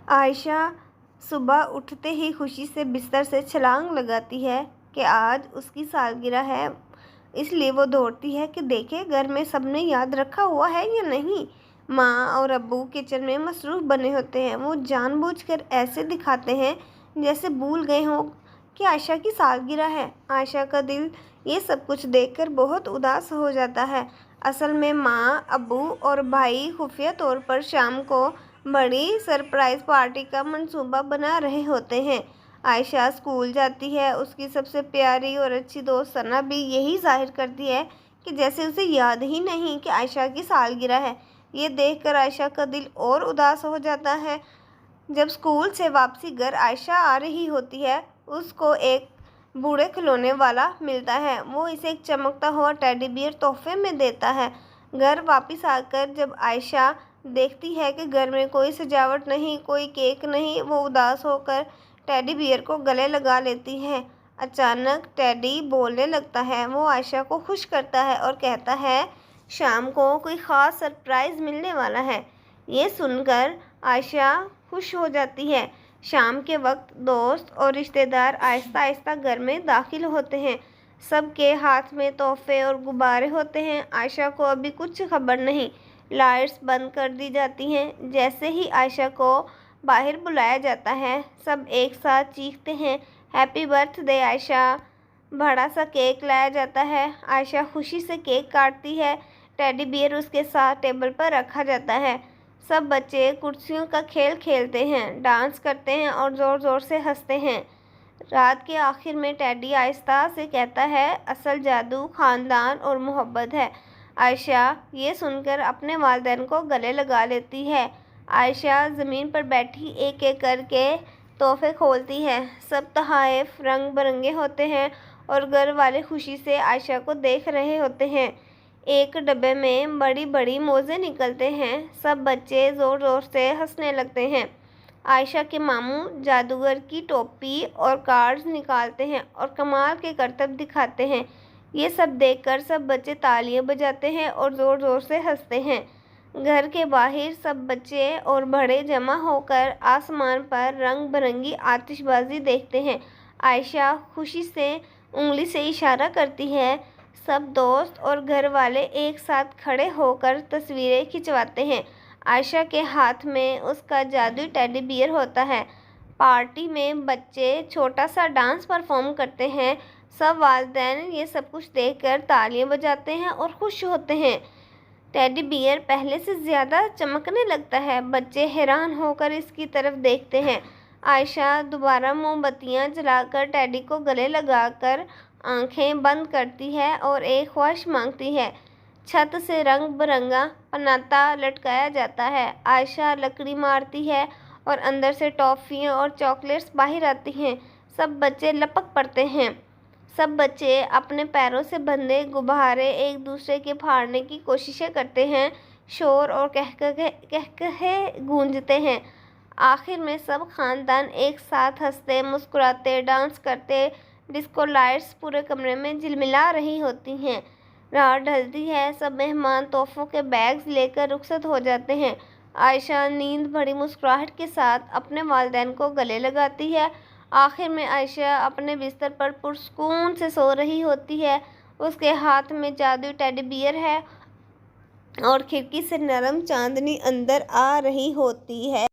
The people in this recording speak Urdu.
عائشہ صبح اٹھتے ہی خوشی سے بستر سے چھلانگ لگاتی ہے کہ آج اس کی سالگرہ ہے، اس لیے وہ دوڑتی ہے کہ دیکھے گھر میں سب نے یاد رکھا ہوا ہے یا نہیں۔ ماں اور ابو کچن میں مصروف بنے ہوتے ہیں، وہ جان بوجھ کر ایسے دکھاتے ہیں جیسے بھول گئے ہوں کہ عائشہ کی سالگرہ ہے۔ عائشہ کا دل یہ سب کچھ دیکھ کر بہت اداس ہو جاتا ہے۔ اصل میں ماں، ابو اور بھائی خفیہ طور پر شام کو بڑی سرپرائز پارٹی کا منصوبہ بنا رہے ہوتے ہیں۔ عائشہ اسکول جاتی ہے، اس کی سب سے پیاری اور اچھی دوست ثنا بھی یہی ظاہر کرتی ہے کہ جیسے اسے یاد ہی نہیں کہ عائشہ کی سالگرہ ہے۔ یہ دیکھ کر عائشہ کا دل اور اداس ہو جاتا ہے۔ جب اسکول سے واپسی گھر عائشہ آ رہی ہوتی ہے، اس کو ایک بوڑھے کھلونے والا ملتا ہے۔ وہ اسے ایک چمکتا ہوا ٹیڈی بیئر تحفے میں دیتا ہے۔ گھر واپس آ کر جب عائشہ دیکھتی ہے کہ گھر میں کوئی سجاوٹ نہیں، کوئی کیک نہیں، وہ اداس ہو کر ٹیڈی بیئر کو گلے لگا لیتی ہے۔ اچانک ٹیڈی بولنے لگتا ہے۔ وہ عائشہ کو خوش کرتا ہے اور کہتا ہے شام کو کوئی خاص سرپرائز ملنے والا ہے۔ یہ سن کر عائشہ خوش ہو جاتی ہے۔ شام کے وقت دوست اور رشتہ دار آہستہ آہستہ گھر میں داخل ہوتے ہیں۔ سب کے ہاتھ میں تحفے اور غبارے ہوتے ہیں۔ عائشہ کو ابھی کچھ خبر نہیں۔ لائٹس بند کر دی جاتی ہیں۔ جیسے ہی عائشہ کو باہر بلایا جاتا ہے، سب ایک ساتھ چیختے ہیں، ہیپی برتھ ڈے عائشہ! بڑا سا کیک لایا جاتا ہے۔ عائشہ خوشی سے کیک کاٹتی ہے۔ ٹیڈی بیئر اس کے ساتھ ٹیبل پر رکھا جاتا ہے۔ سب بچے کرسیوں کا کھیل کھیلتے ہیں، ڈانس کرتے ہیں اور زور زور سے ہنستے ہیں۔ رات کے آخر میں ٹیڈی آہستہ سے کہتا ہے اصل جادو خاندان اور محبت ہے۔ عائشہ یہ سن کر اپنے والدین کو گلے لگا لیتی ہے۔ عائشہ زمین پر بیٹھی ایک ایک کر کے تحفے کھولتی ہے۔ سب تحائف رنگ برنگے ہوتے ہیں اور گھر والے خوشی سے عائشہ کو دیکھ رہے ہوتے ہیں۔ ایک ڈبے میں بڑی بڑی موزے نکلتے ہیں۔ سب بچے زور زور سے ہنسنے لگتے ہیں۔ عائشہ کے ماموں جادوگر کی ٹوپی اور کارڈز نکالتے ہیں اور کمال کے کرتب دکھاتے ہیں۔ یہ سب دیکھ کر سب بچے تالیاں بجاتے ہیں اور زور زور سے ہنستے ہیں۔ گھر کے باہر سب بچے اور بڑے جمع ہو کر آسمان پر رنگ برنگی آتش بازی دیکھتے ہیں۔ عائشہ خوشی سے انگلی سے اشارہ کرتی ہے۔ سب دوست اور گھر والے ایک ساتھ کھڑے ہو کر تصویریں کھنچواتے ہیں۔ عائشہ کے ہاتھ میں اس کا جادوئی ٹیڈی بیئر ہوتا ہے۔ پارٹی میں بچے چھوٹا سا ڈانس پرفارم کرتے ہیں۔ سب والدین یہ سب کچھ دیکھ کر تالیاں بجاتے ہیں اور خوش ہوتے ہیں۔ ٹیڈی بیئر پہلے سے زیادہ چمکنے لگتا ہے۔ بچے حیران ہو کر اس کی طرف دیکھتے ہیں۔ عائشہ دوبارہ موم بتیاں جلا کر ٹیڈی کو گلے لگا کر آنکھیں بند کرتی ہے اور ایک خواہش مانگتی ہے۔ چھت سے رنگ برنگا پناتا لٹکایا جاتا ہے۔ عائشہ لکڑی مارتی ہے اور اندر سے ٹافیاں اور چاکلیٹس باہر آتی ہیں۔ سب بچے لپک پڑتے ہیں۔ سب بچے اپنے پیروں سے بندھے غبارے ایک دوسرے کے پھاڑنے کی کوششیں کرتے ہیں۔ شور اور قہقہے گونجتے ہیں۔ آخر میں سب خاندان ایک ساتھ ہنستے مسکراتے ڈانس کرتے، ڈسکو لائٹس پورے کمرے میں جھلملا رہی ہوتی ہیں۔ رات ڈھلتی ہے۔ سب مہمان تحفوں کے بیگز لے کر رخصت ہو جاتے ہیں۔ عائشہ نیند بھری مسکراہٹ کے ساتھ اپنے والدین کو گلے لگاتی ہے۔ آخر میں عائشہ اپنے بستر پر پرسکون سے سو رہی ہوتی ہے۔ اس کے ہاتھ میں جادوئی ٹیڈی بیئر ہے اور کھڑکی سے نرم چاندنی اندر آ رہی ہوتی ہے۔